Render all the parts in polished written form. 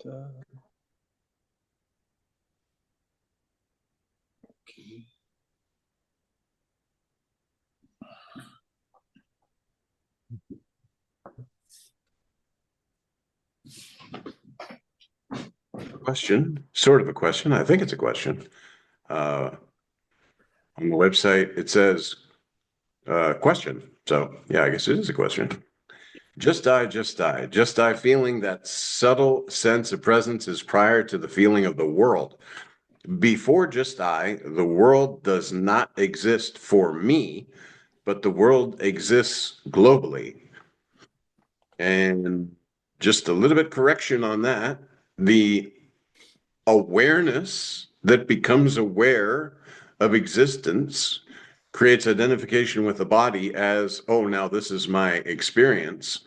Okay. Question, sort of a question. I think it's a question. On the website, it says question. So, yeah, I guess it is a question. Just die, just die. Just die feeling that subtle sense of presence is prior to the feeling of the world. Before just die, the world does not exist for me, but the world exists globally. And just a little bit correction on that. The awareness that becomes aware of existence creates identification with the body as, oh, now this is my experience.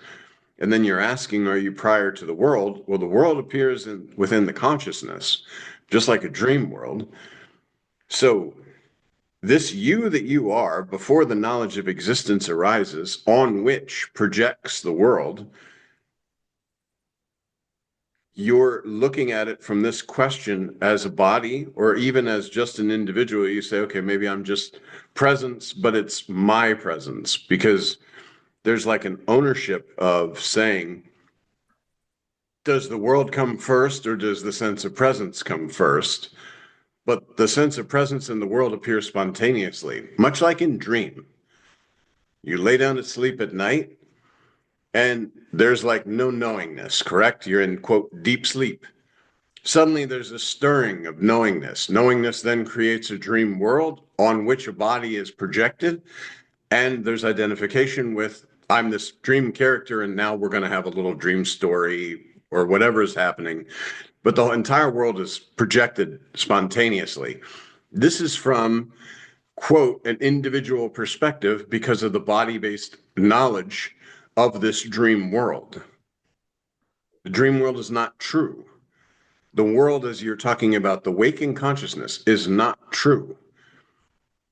And then you're asking, are you prior to the world? Well, the world appears within the consciousness, just like a dream world. So this you that you are before the knowledge of existence arises, on which projects the world, you're looking at it from this question as a body or even as just an individual. You say, okay, maybe I'm just presence, but it's my presence, because there's like an ownership of saying, does the world come first or does the sense of presence come first? But the sense of presence in the world appears spontaneously, much like in dream. You lay down to sleep at night and there's like no knowingness, correct? You're in, quote, deep sleep. Suddenly there's a stirring of knowingness. Knowingness then creates a dream world on which a body is projected. And there's identification with, I'm this dream character, and now we're going to have a little dream story or whatever is happening. But the entire world is projected spontaneously. This is from, quote, an individual perspective because of the body-based knowledge of this dream world. The dream world is not true. The world, as you're talking about, the waking consciousness, is not true.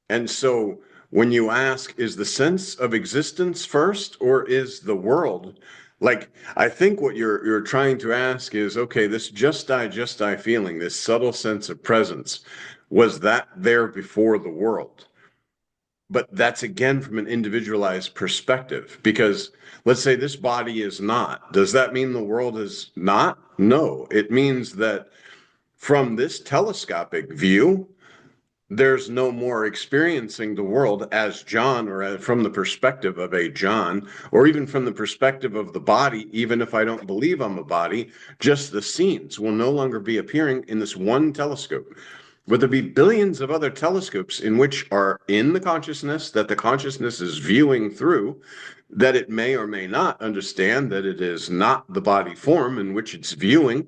And so when you ask, is the sense of existence first or is the world? Like, I think what you're trying to ask is, okay, this just die feeling, this subtle sense of presence, was that there before the world? But that's again from an individualized perspective, because let's say this body is not. Does that mean the world is not? No, it means that from this telescopic view, there's no more experiencing the world as John, or from the perspective of a John, or even from the perspective of the body. Even if I don't believe I'm a body, just the scenes will no longer be appearing in this one telescope. Would there be billions of other telescopes in which are in the consciousness that the consciousness is viewing through, that it may or may not understand that it is not the body form in which it's viewing,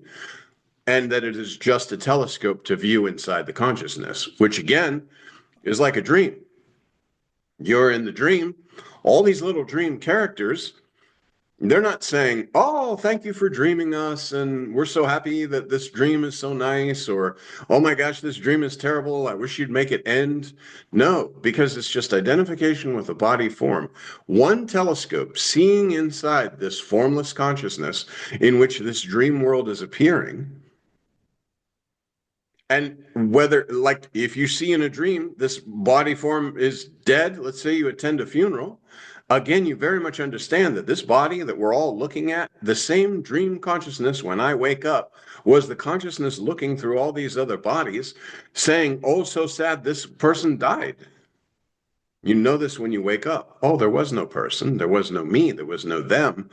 and that it is just a telescope to view inside the consciousness, which again is like a dream. You're in the dream. All these little dream characters, they're not saying, oh, thank you for dreaming us, and we're so happy that this dream is so nice, or, oh my gosh, this dream is terrible, I wish you'd make it end. No, because it's just identification with the body form. One telescope seeing inside this formless consciousness in which this dream world is appearing. And whether, like, if you see in a dream, this body form is dead, let's say you attend a funeral, again, you very much understand that this body that we're all looking at, the same dream consciousness when I wake up was the consciousness looking through all these other bodies saying, oh, so sad, this person died. You know this when you wake up. Oh, there was no person, there was no me, there was no them.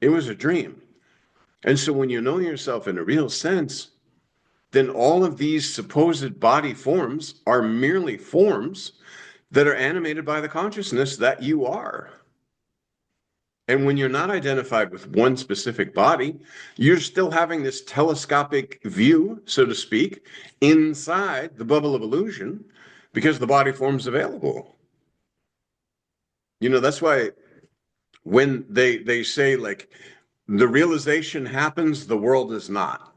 It was a dream. And so when you know yourself in a real sense, then all of these supposed body forms are merely forms that are animated by the consciousness that you are. And when you're not identified with one specific body, you're still having this telescopic view, so to speak, inside the bubble of illusion, because the body form's available. You know, that's why when they say, like, the realization happens, the world is not.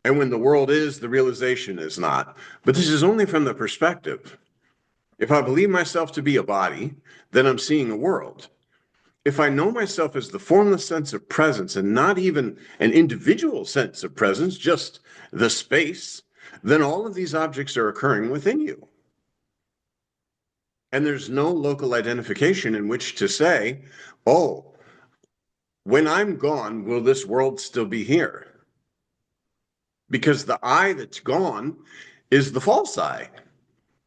And when the world is, the realization is not. But this is only from the perspective. If I believe myself to be a body, then I'm seeing a world. If I know myself as the formless sense of presence and not even an individual sense of presence, just the space, then all of these objects are occurring within you. And there's no local identification in which to say, oh, when I'm gone, will this world still be here? Because the I that's gone is the false I.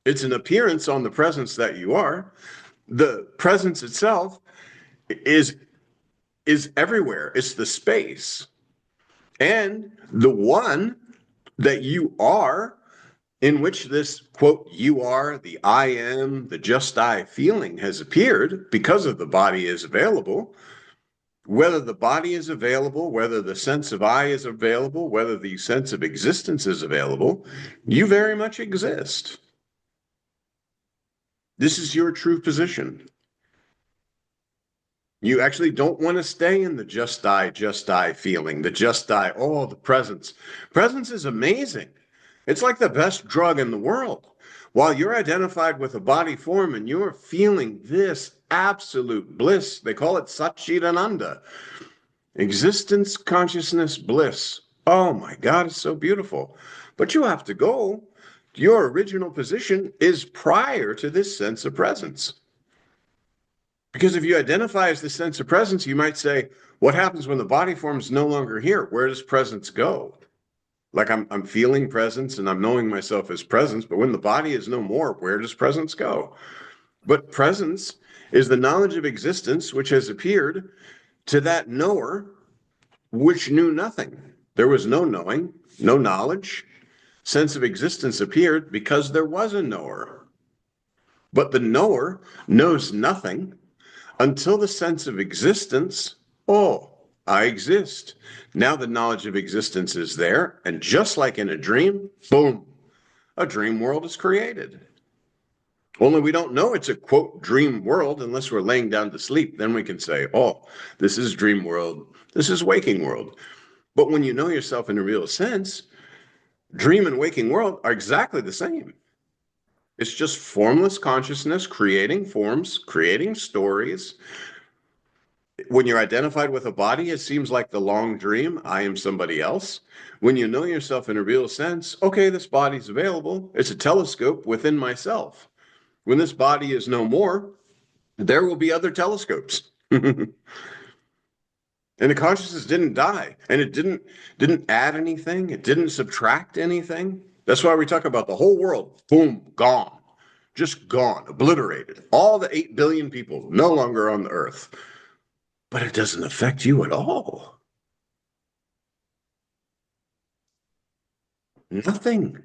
It's an appearance on the presence that you are. The presence itself is everywhere. It's the space. And the one that you are, in which this quote, you are, the I am, the just I feeling has appeared because of the body is available. Whether the body is available, whether the sense of I is available, whether the sense of existence is available, you very much exist. This is your true position. You actually don't want to stay in the just I feeling, the just I, oh, the presence. Presence is amazing. It's like the best drug in the world. While you're identified with a body form and you're feeling this absolute bliss, they call it Satchidananda, existence, consciousness, bliss. Oh my God, it's so beautiful. But you have to go. Your original position is prior to this sense of presence. Because if you identify as the sense of presence, you might say, what happens when the body form is no longer here? Where does presence go? Like I'm feeling presence and I'm knowing myself as presence, but when the body is no more, where does presence go? But presence is the knowledge of existence which has appeared to that knower which knew nothing. There was no knowing, no knowledge. Sense of existence appeared because there was a knower. But the knower knows nothing until the sense of existence, oh, I exist. Now the knowledge of existence is there, and just like in a dream, boom, a dream world is created. Only we don't know it's a quote dream world unless we're laying down to sleep. Then we can say, oh, this is dream world, this is waking world. But when you know yourself in a real sense, dream and waking world are exactly the same. It's just formless consciousness creating forms, creating stories. When you're identified with a body, it seems like the long dream, I am somebody else. When you know yourself in a real sense, okay, this body's available. It's a telescope within myself. When this body is no more, there will be other telescopes. And the consciousness didn't die, and it didn't add anything. It didn't subtract anything. That's why we talk about the whole world, boom, gone, just gone, obliterated. All the 8 billion people no longer on the earth. But it doesn't affect you at all. Nothing.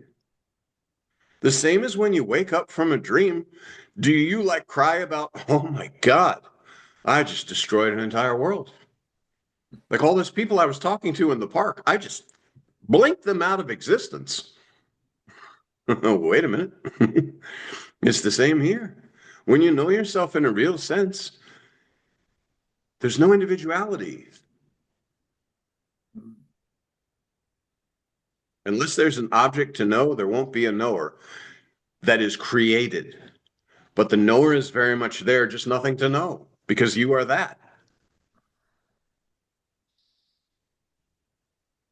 The same as when you wake up from a dream. Do you like cry about, oh my God, I just destroyed an entire world? Like all those people I was talking to in the park, I just blinked them out of existence. Oh, wait a minute. It's the same here. When you know yourself in a real sense, there's no individuality. Unless there's an object to know, there won't be a knower that is created. But the knower is very much there, just nothing to know, because you are that.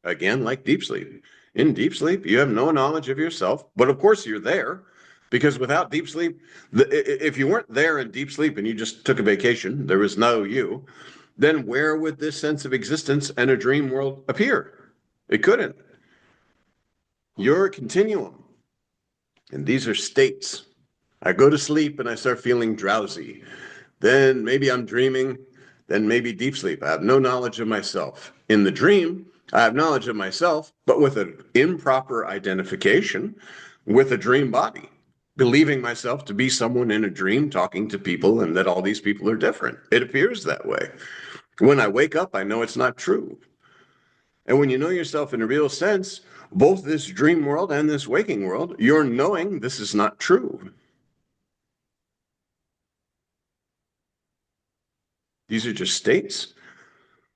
Again, like deep sleep. In deep sleep, you have no knowledge of yourself, but of course you're there, because without deep sleep, if you weren't there in deep sleep and you just took a vacation, there was no you, then where would this sense of existence and a dream world appear? It couldn't. You're a continuum, and these are states. I go to sleep and I start feeling drowsy. Then maybe I'm dreaming, then maybe deep sleep. I have no knowledge of myself. In the dream, I have knowledge of myself, but with an improper identification with a dream body, believing myself to be someone in a dream talking to people and that all these people are different. It appears that way. When I wake up, I know it's not true. And when you know yourself in a real sense, both this dream world and this waking world, you're knowing this is not true. These are just states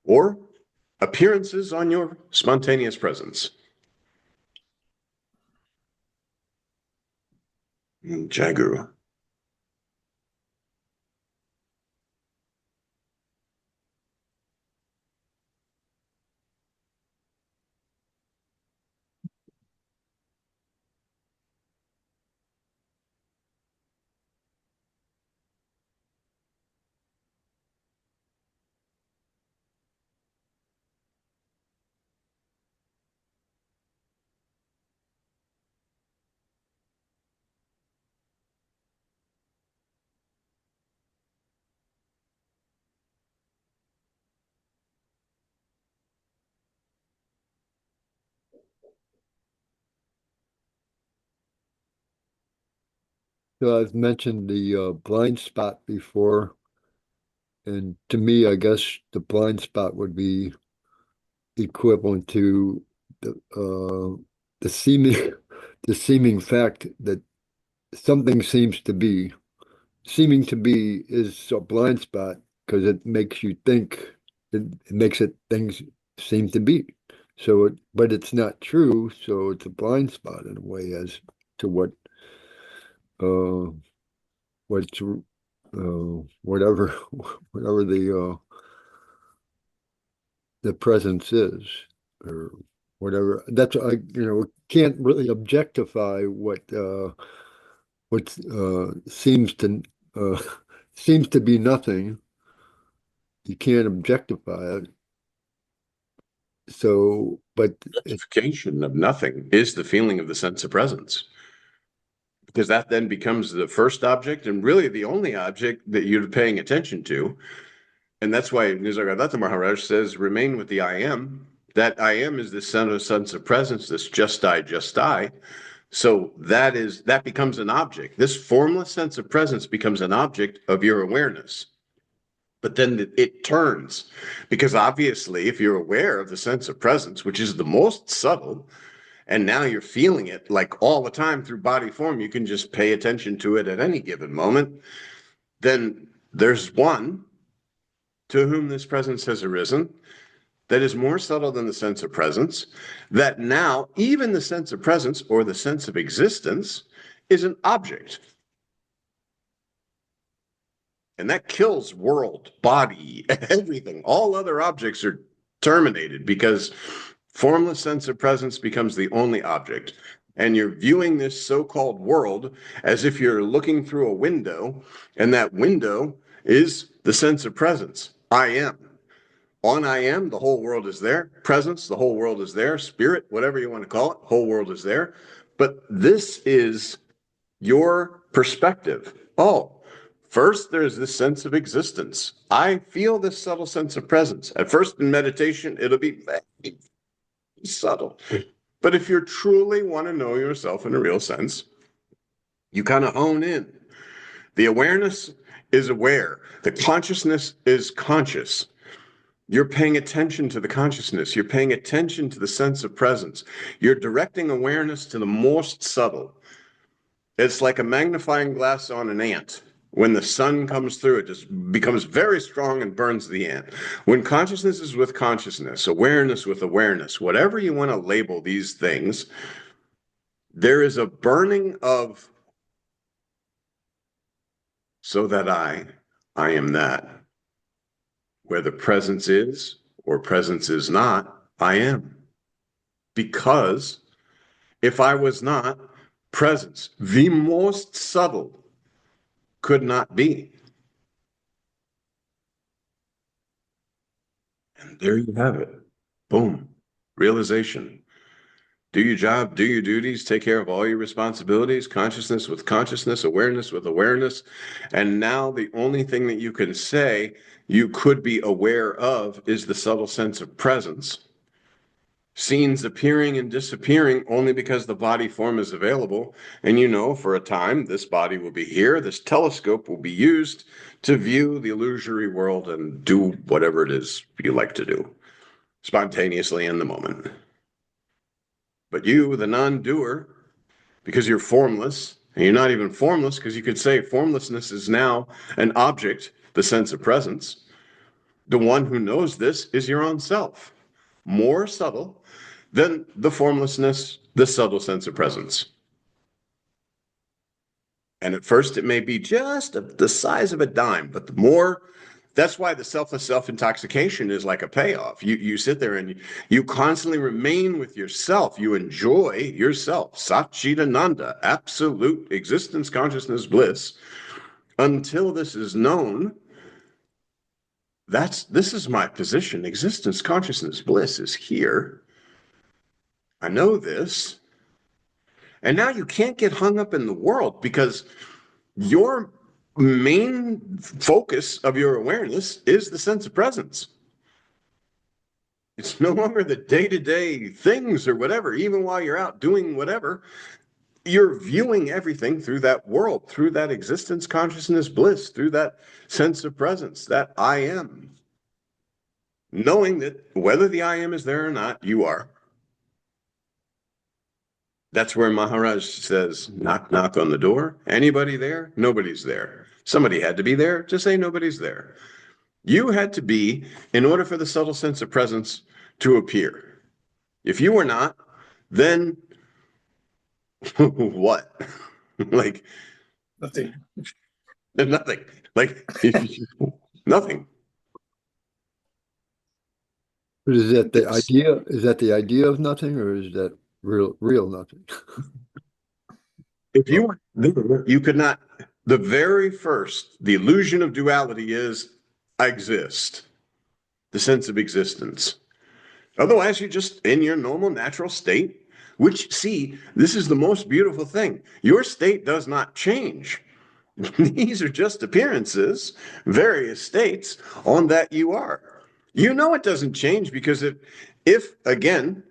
or appearances on your spontaneous presence. Jai Guru. So I've mentioned the blind spot before, and to me, I guess the blind spot would be equivalent to the seeming the seeming fact that something seeming to be is a blind spot because it makes you think it makes it things seem to be. So but it's not true, so it's a blind spot in a way as to uh what's whatever whatever the presence is, or whatever. That's can't really objectify what uh seems to be nothing. You can't objectify it. So, but it, Objectification of nothing is the feeling of the sense of presence, because that then becomes the first object and really the only object that you're paying attention to. And that's why Nisargadatta Maharaj says, remain with the I am. That I am is this sense of presence, this just I. So that becomes an object. This formless sense of presence becomes an object of your awareness. But then it turns, because obviously, if you're aware of the sense of presence, which is the most subtle, and now you're feeling it like all the time through body form, you can just pay attention to it at any given moment, then there's one to whom this presence has arisen that is more subtle than the sense of presence, that now even the sense of presence or the sense of existence is an object. And that kills world, body, everything. All other objects are terminated because formless sense of presence becomes the only object. And you're viewing this so-called world as if you're looking through a window, and that window is the sense of presence. I am. On I am, the whole world is there. Presence, the whole world is there. Spirit, whatever you want to call it, whole world is there. But this is your perspective. Oh, first there's this sense of existence. I feel this subtle sense of presence. At first in meditation, it'll be very subtle. But if you truly want to know yourself in a real sense, you kind of hone in. The awareness is aware. The consciousness is conscious. You're paying attention to the consciousness. You're paying attention to the sense of presence. You're directing awareness to the most subtle. It's like a magnifying glass on an ant. When the sun comes through, it just becomes very strong and burns the ant. When consciousness is with consciousness, awareness with awareness, whatever you want to label these things, there is a burning of so that I am that. Where the presence is or presence is not, I am. Because if I was not, presence, the most subtle, could not be. And there you have it. Boom. Realization. Do your job, do your duties, take care of all your responsibilities, consciousness with consciousness, awareness with awareness. And now the only thing that you can say you could be aware of is the subtle sense of presence. Scenes appearing and disappearing only because the body form is available. And you know, for a time, this body will be here. This telescope will be used to view the illusory world and do whatever it is you like to do spontaneously in the moment. But you, the non-doer, because you're formless, and you're not even formless because you could say formlessness is now an object, the sense of presence. The one who knows this is your own self, more subtle than the formlessness, the subtle sense of presence. And at first it may be just the size of a dime, but the more, that's why the selfless self-intoxication is like a payoff. You sit there and you constantly remain with yourself. You enjoy yourself. Satchidananda, absolute existence, consciousness, bliss. Until this is known, this is my position. Existence, consciousness, bliss is here. I know this. And now you can't get hung up in the world because your main focus of your awareness is the sense of presence. It's no longer the day-to-day things or whatever, even while you're out doing whatever. you're viewing everything through that world, through that existence, consciousness, bliss, through that sense of presence, that I am. Knowing that whether the I am is there or not, you are. That's where Maharaj says, knock, knock on the door. Anybody there? Nobody's there. Somebody had to be there to say nobody's there. You had to be in order for the subtle sense of presence to appear. If you were not, then what? Like Nothing. nothing. Like nothing. But is that the It's, idea? Is that the idea of nothing, or is that real nothing? if Oh, you were there, you could not. The very first, the illusion of duality is I exist, the sense of existence. Otherwise, you're just in your normal natural state, which, see, this is the most beautiful thing. Your state does not change. These are just appearances, various states on that you are. You know it doesn't change because if again,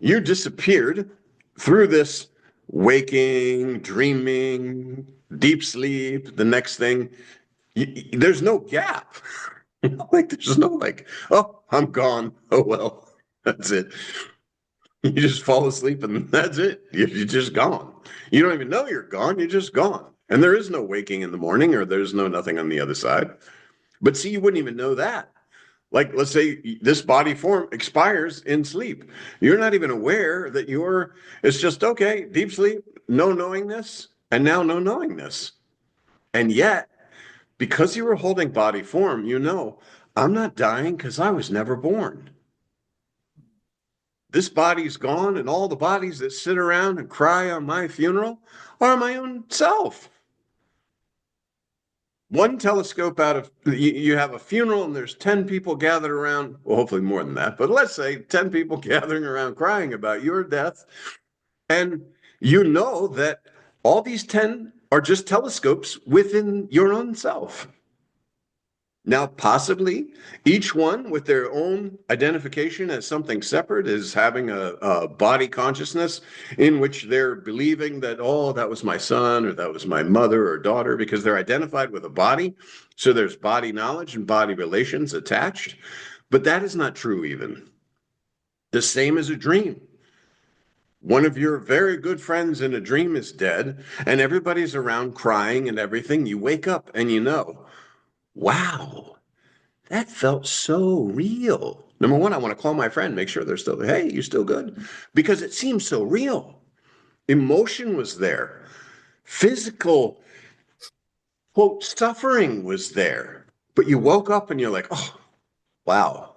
you disappeared through this waking, dreaming, deep sleep, the next thing, there's no gap. Like there's no like, oh, I'm gone. Oh well, that's it. You just fall asleep and that's it. You're just gone. You don't even know you're gone. You're just gone. And there is no waking in the morning or there's no nothing on the other side. But see, you wouldn't even know that. Like, let's say this body form expires in sleep. You're not even aware that it's just, okay, deep sleep, no knowingness, and now no knowingness. And yet, because you were holding body form, I'm not dying because I was never born. This body's gone, and all the bodies that sit around and cry on my funeral are my own self. One telescope out of you have a funeral and there's 10 people gathered around, well, hopefully more than that, but let's say 10 people gathering around crying about your death. And you know that all these 10 are just telescopes within your own self. Now, possibly each one with their own identification as something separate is having a body consciousness in which they're believing that, oh, that was my son or that was my mother or daughter, because they're identified with a body. So there's body knowledge and body relations attached. But that is not true, even. The same as a dream. One of your very good friends in a dream is dead, and everybody's around crying and everything. You wake up and you know, wow. That felt so real. Number one, I want to call my friend, make sure they're still there. Hey, you still good? Because it seems so real. Emotion was there. Physical, quote, suffering was there. But you woke up and you're like, oh, wow.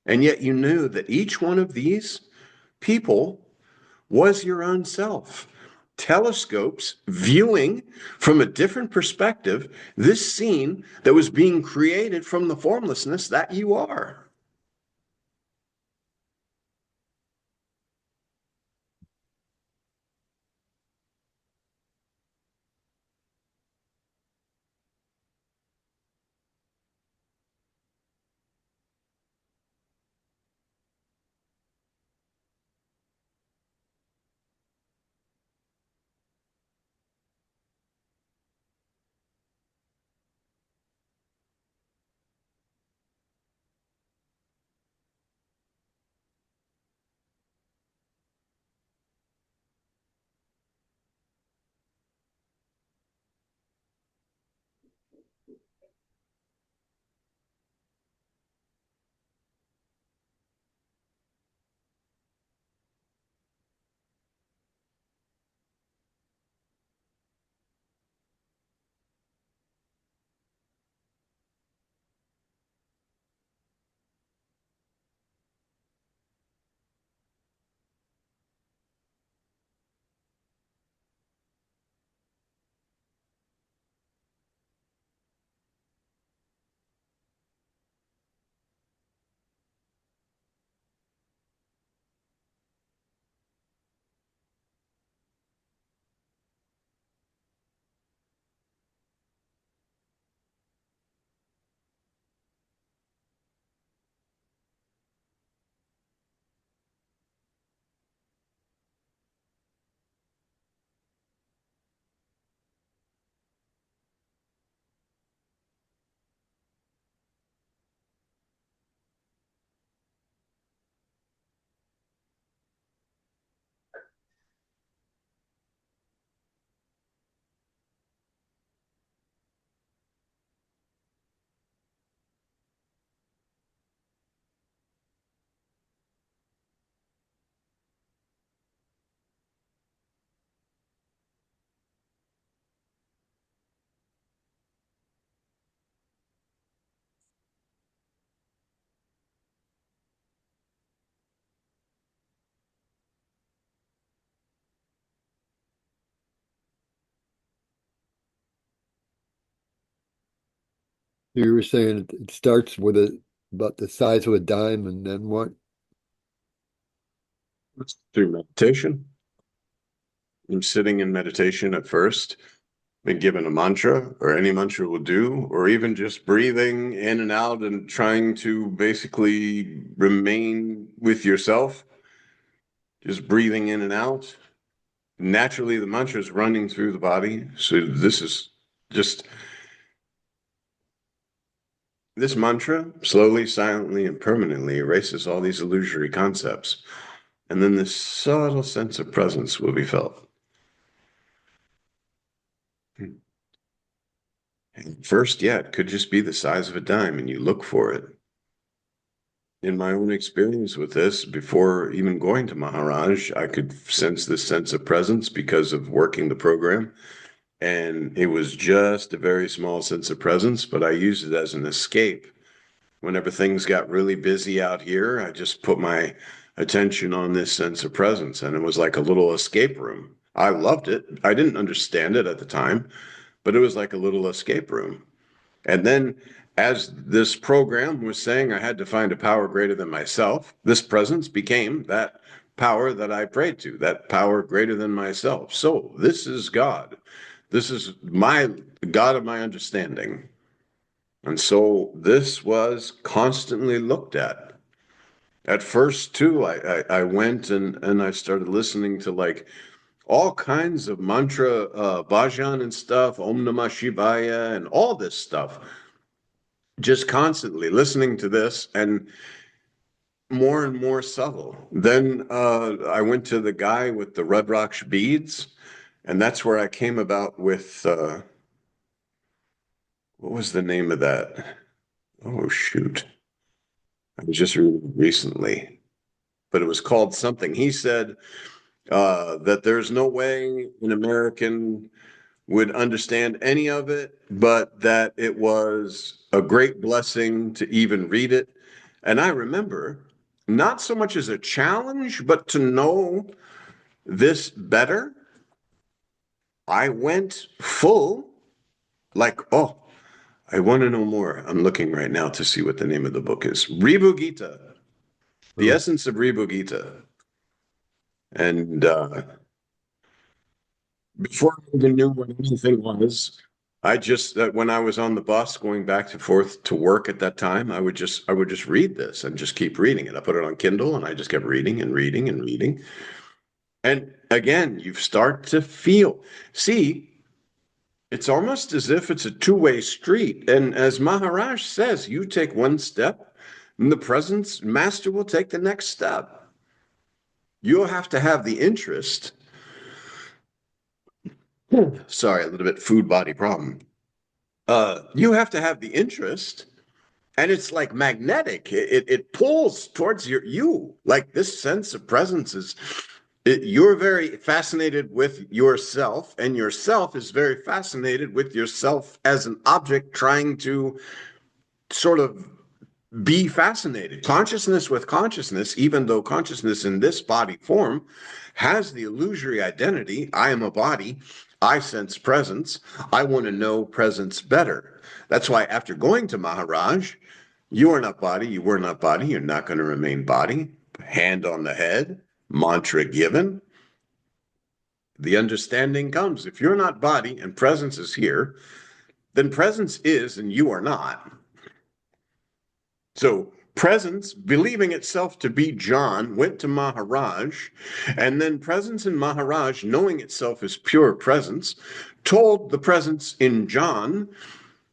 And yet you knew that each one of these people was your own self. Telescopes viewing from a different perspective this scene that was being created from the formlessness that you are. You were saying it starts with about the size of a dime, and then what? Through meditation. I'm sitting in meditation at first, been given a mantra, or any mantra will do, or even just breathing in and out and trying to basically remain with yourself, just breathing in and out. Naturally, the mantra is running through the body. So this is just this mantra slowly, silently, and permanently erases all these illusory concepts. And then this subtle sense of presence will be felt. And first, yeah, it could just be the size of a dime, and you look for it. In my own experience with this, before even going to Maharaj, I could sense this sense of presence because of working the program. And it was just a very small sense of presence, but I used it as an escape. Whenever things got really busy out here, I just put my attention on this sense of presence, and it was like a little escape room. I loved it. I didn't understand it at the time, but it was like a little escape room. And then, as this program was saying, I had to find a power greater than myself. This presence became that power that I prayed to, that power greater than myself. So, this is God. This is my God of my understanding. And so, this was constantly looked at. At first, too, I went and I started listening to like all kinds of mantra, bhajan and stuff, Om Namah Shivaya, and all this stuff just constantly listening to this and more subtle. Then I went to the guy with the Rudraksh beads, and that's where I came about with what was the name of that? Oh, shoot. I was just reading recently, but it was called something. He said that there's no way an American would understand any of it, but that it was a great blessing to even read it. And I remember not so much as a challenge, but to know this better, I went full, like, oh, I want to know more. I'm looking right now to see what the name of the book is. Ribhu Gita, The Oh, Essence of Ribhu Gita. And before I even knew what anything was, I just when I was on the bus going back and forth to work at that time, I would just read this and just keep reading it. I put it on Kindle and I just kept reading and reading and reading. And again, you start to feel, see, it's almost as if it's a two-way street. And as Maharaj says, you take one step, and the presence master will take the next step. You'll have to have the interest. Sorry, a little bit food body problem. You have to have the interest, and it's like magnetic. It pulls towards you. Like this sense of presence is you're very fascinated with yourself, and yourself is very fascinated with yourself as an object trying to sort of be fascinated. Consciousness with consciousness, even though consciousness in this body form has the illusory identity, I am a body, I sense presence, I want to know presence better. That's why after going to Maharaj, you are not body, you were not body, you're not going to remain body. Hand on the head, mantra given. The understanding comes. If you're not body and presence is here, then presence is and you are not. So presence, believing itself to be John, went to Maharaj, and then presence in Maharaj, knowing itself as pure presence, told the presence in John,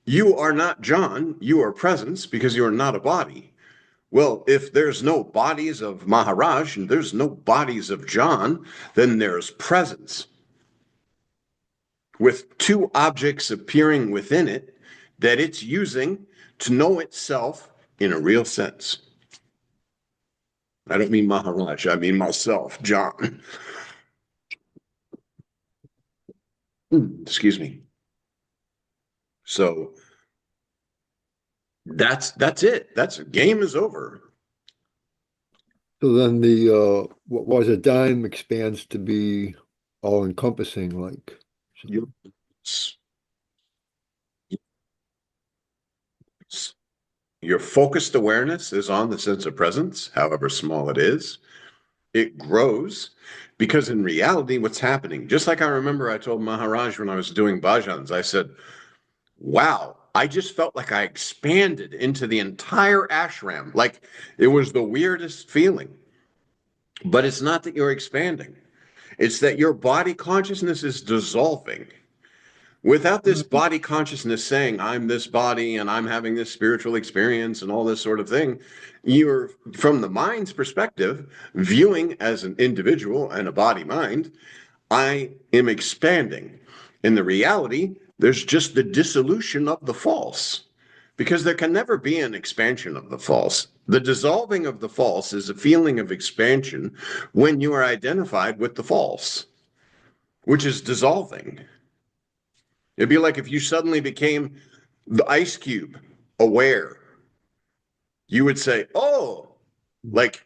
you are not John, you are presence because you are not a body. Well, if there's no bodies of Maharaj and there's no bodies of John, then there's presence with two objects appearing within it that it's using to know itself in a real sense. I don't mean Maharaj, I mean myself, John. Excuse me. So that's it. That's game is over. so then the what was a dime expands to be all encompassing, like. You your focused awareness is on the sense of presence, however small it is. It grows because in reality, what's happening, just like I remember I told Maharaj when I was doing bhajans, I said, wow, I just felt like I expanded into the entire ashram. Like it was the weirdest feeling. But it's not that you're expanding, it's that your body consciousness is dissolving. Without this body consciousness saying, I'm this body and I'm having this spiritual experience and all this sort of thing, you're, from the mind's perspective, viewing as an individual and a body mind, I am expanding. In the reality, there's just the dissolution of the false, because there can never be an expansion of the false. The dissolving of the false is a feeling of expansion when you are identified with the false, which is dissolving. It'd be like if you suddenly became the ice cube aware. You would say, "Oh, like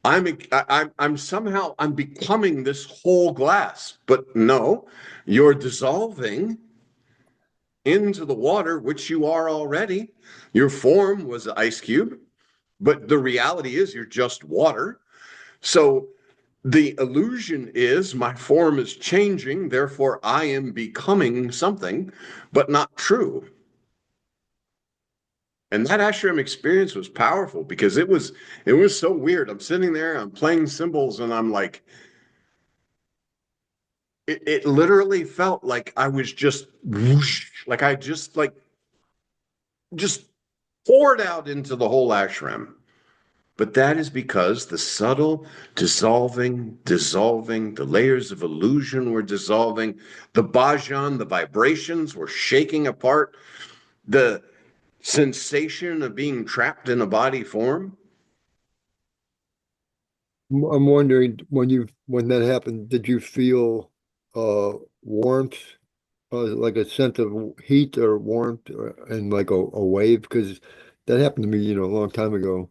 I'm somehow I'm becoming this whole glass." But no, you're dissolving into the water, which you are already. Your form was an ice cube, but the reality is you're just water. So the illusion is my form is changing, therefore I am becoming something, but not true. And that ashram experience was powerful because it was so weird. I'm sitting there, I'm playing cymbals, and I'm like, it literally felt like I was just whoosh, like I just poured out into the whole ashram. But that is because the subtle dissolving, the layers of illusion were dissolving, the bhajan, the vibrations were shaking apart, the sensation of being trapped in a body form. I'm wondering when that happened, did you feel warmth, like a sense of heat or warmth, and like a wave? Because that happened to me, a long time ago,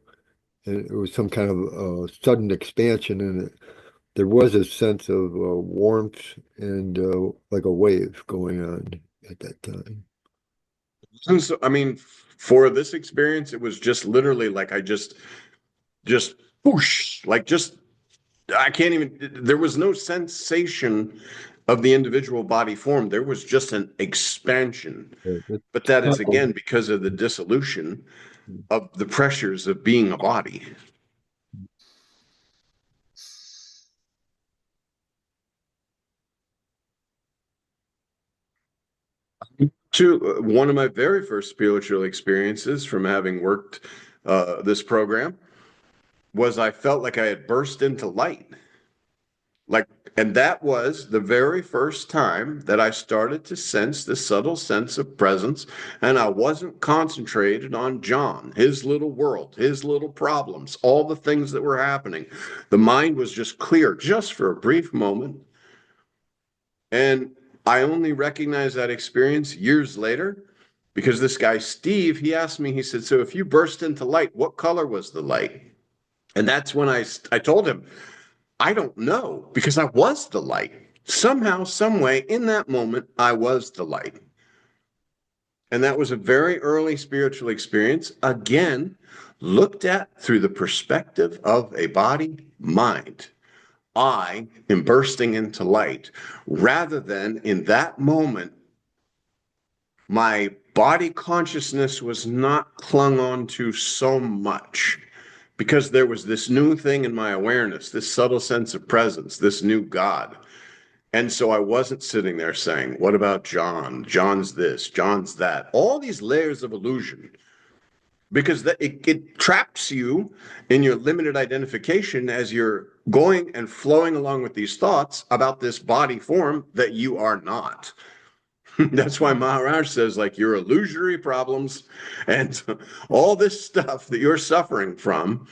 and it was some kind of sudden expansion, and there was a sense of warmth and like a wave going on at that time. And so, I mean, for this experience, it was just literally like just whoosh, like just I can't even. There was no sensation of the individual body form. There was just an expansion. It's But that is powerful. again because of the dissolution of the pressures of being a body. To one of my very first spiritual experiences from having worked this program was I felt like I had burst into light. Like, and that was the very first time that I started to sense the subtle sense of presence. And I wasn't concentrated on John, his little world, his little problems, all the things that were happening. The mind was just clear just for a brief moment. And I only recognized that experience years later because this guy, Steve, he asked me, he said, so if you burst into light, what color was the light? And that's when I told him, I don't know because I was the light. Somehow, some way, in that moment, I was the light. And that was a very early spiritual experience. Again, looked at through the perspective of a body mind. I am bursting into light rather than in that moment, my body consciousness was not clung on to so much because there was this new thing in my awareness, this subtle sense of presence, this new God. And so I wasn't sitting there saying, what about John? John's this, John's that. All these layers of illusion, because it traps you in your limited identification as you're going and flowing along with these thoughts about this body form that you are not. That's why Maharaj says, like, your illusory problems and all this stuff that you're suffering from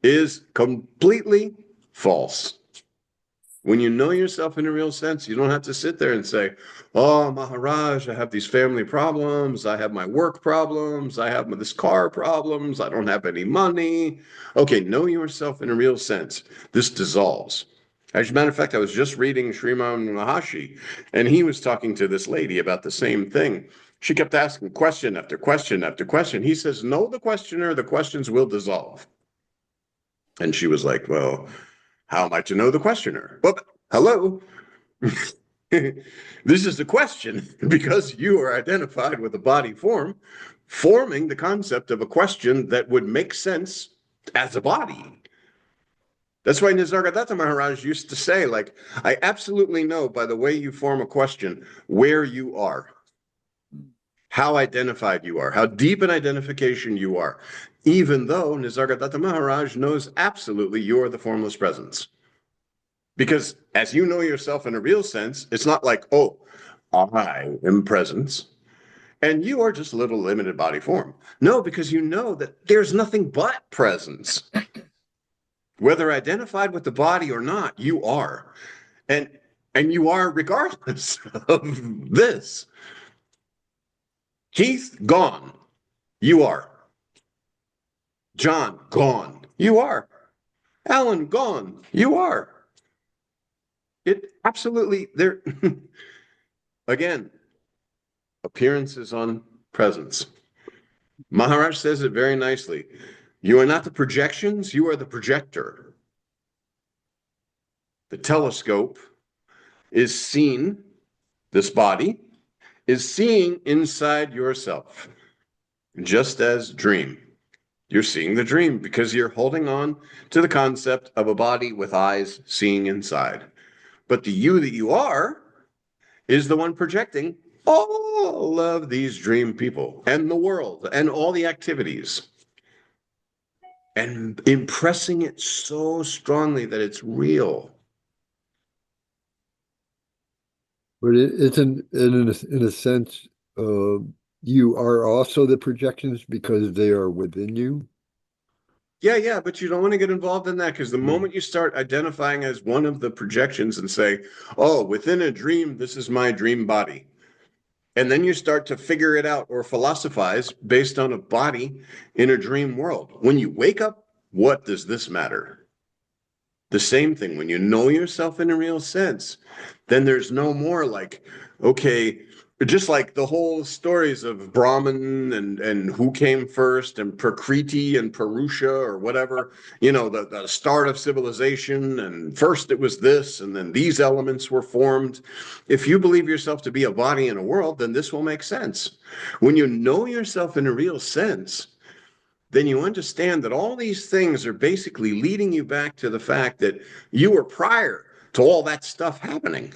is completely false. When you know yourself in a real sense, you don't have to sit there and say, oh, Maharaj, I have these family problems. I have my work problems. I have this car problems. I don't have any money. Okay, know yourself in a real sense. This dissolves. As a matter of fact, I was just reading Sriman Maharshi, and he was talking to this lady about the same thing. She kept asking question after question after question. He says, know the questioner, the questions will dissolve. And she was like, well, how am I to know the questioner? Well, hello. This is the question because you are identified with a body form, forming the concept of a question that would make sense as a body. That's why Nisargadatta Maharaj used to say, like, I absolutely know by the way you form a question where you are, how identified you are, how deep an identification you are, even though Nisargadatta Maharaj knows absolutely you're the formless presence. Because as you know yourself in a real sense, it's not like, oh, I am presence, and you are just a little limited body form. No, because you know that there's nothing but presence. Whether identified with the body or not, you are. And you are regardless of this. Keith, gone. You are. John, gone. You are. Alan, gone. You are. It absolutely, there, again, appearances on presence. Maharaj says it very nicely. You are not the projections, you are the projector. The telescope is seen, this body is seeing inside yourself, just as dream. You're seeing the dream because you're holding on to the concept of a body with eyes seeing inside. But the you that you are is the one projecting all of these dream people and the world and all the activities and impressing it so strongly that it's real. But it's in a sense, you are also the projections because they are within you. Yeah, but you don't want to get involved in that because the moment you start identifying as one of the projections and say, oh, within a dream, this is my dream body. And then you start to figure it out or philosophize based on a body in a dream world. When you wake up, what does this matter? The same thing. When you know yourself in a real sense, then there's no more like, okay, just like the whole stories of Brahman and who came first and Prakriti and Purusha or whatever, the start of civilization, and first it was this and then these elements were formed. If you believe yourself to be a body in a world, then this will make sense. When you know yourself in a real sense, then you understand that all these things are basically leading you back to the fact that you were prior to all that stuff happening.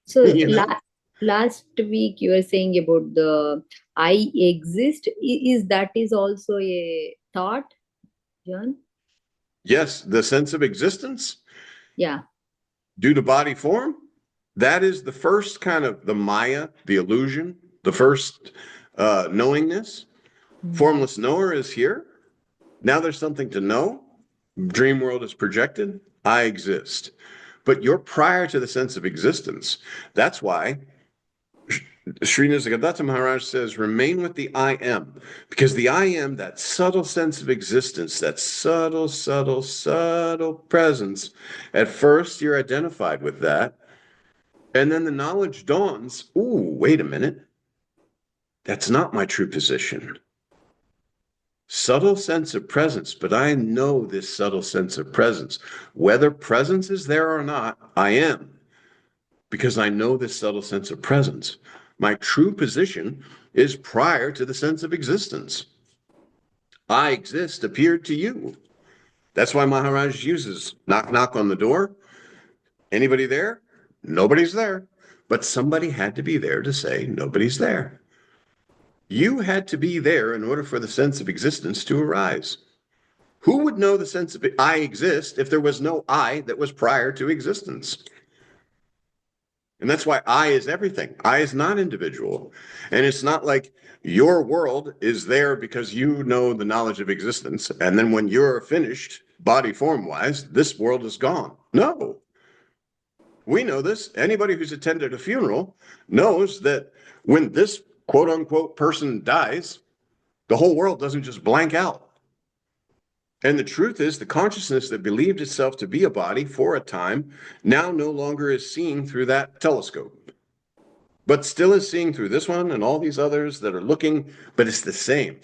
So You know? last week you were saying about the I exist. That is also a thought, John? Yes, the sense of existence. Yeah. Due to body form, that is the first kind of the Maya, the illusion, the first knowingness. Formless knower is here. Now there's something to know. Dream world is projected. I exist. But you're prior to the sense of existence. That's why Sri Nisargadatta Maharaj says, remain with the I am. Because the I am, that subtle sense of existence, that subtle, subtle, subtle presence, at first you're identified with that. And then the knowledge dawns, ooh, wait a minute. That's not my true position. Subtle sense of presence, but I know this subtle sense of presence. Whether presence is there or not, I am, because I know this subtle sense of presence. My true position is prior to the sense of existence. I exist appeared to you. That's why Maharaj uses knock, knock on the door. Anybody there? Nobody's there. But somebody had to be there to say nobody's there. You had to be there in order for the sense of existence to arise. Who would know the sense of I exist if there was no I that was prior to existence? And that's why I is everything. I is not individual. And it's not like your world is there because you know the knowledge of existence. And then when you're finished, body form wise, this world is gone. No. We know this. Anybody who's attended a funeral knows that when this quote unquote person dies, the whole world doesn't just blank out. And the truth is, the consciousness that believed itself to be a body for a time now no longer is seen through that telescope. but still is seeing through this one and all these others that are looking, but it's the same.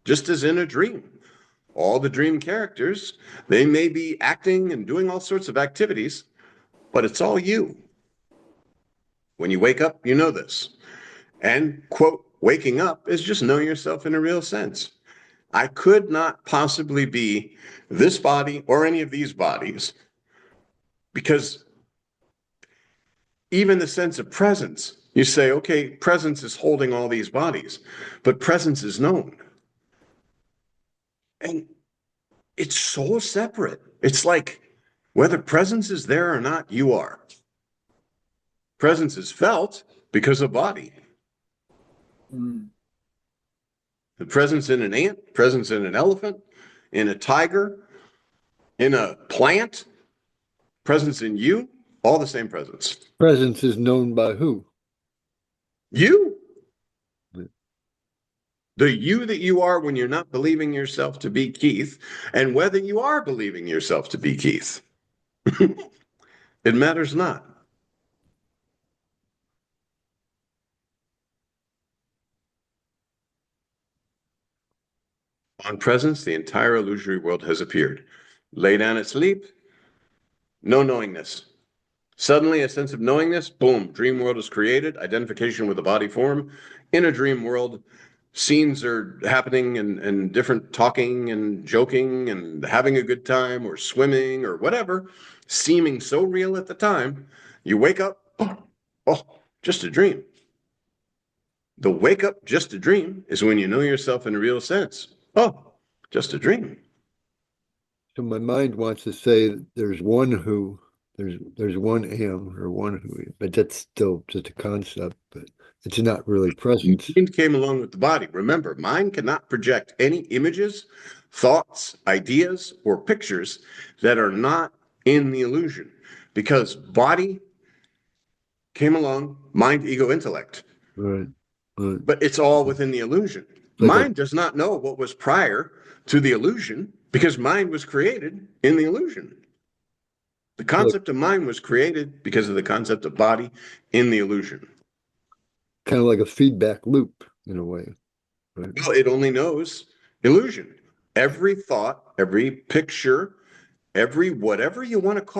Just as in a dream. All the dream characters, they may be acting and doing all sorts of activities, but it's all you. When you wake up, you know this. And, quote, waking up is just knowing yourself in a real sense. I could not possibly be this body or any of these bodies, because even the sense of presence, you say, okay, presence is holding all these bodies, but presence is known. And it's so separate. It's like whether presence is there or not, you are. Presence is felt because of body. The presence in an ant, presence in an elephant, in a tiger, in a plant, presence in you, all the same presence. Presence is known by who? You. Yeah. The you that you are when you're not believing yourself to be Keith, and whether you are believing yourself to be Keith. It matters not. On presence, the entire illusory world has appeared. Lay down at sleep, no knowingness. Suddenly, a sense of knowingness, boom, dream world is created, identification with the body form. In a dream world, scenes are happening and different talking and joking and having a good time or swimming or whatever, seeming so real at the time. You wake up, oh, just a dream. The wake up, just a dream, is when you know yourself in a real sense. Oh, just a dream. So my mind wants to say that there's one who, there's one am or one who, but that's still just a concept, but it's not really presence. Mind came along with the body. Remember, mind cannot project any images, thoughts, ideas, or pictures that are not in the illusion, because body came along, mind, ego, intellect. Right. Right. But it's all within the illusion. Like Mind does not know what was prior to the illusion, because mind was created in the illusion. The concept of mind was created because of the concept of body in the illusion. Kind of like a feedback loop in a way. Right. Well, it only knows illusion. Every thought, every picture, every whatever you want to call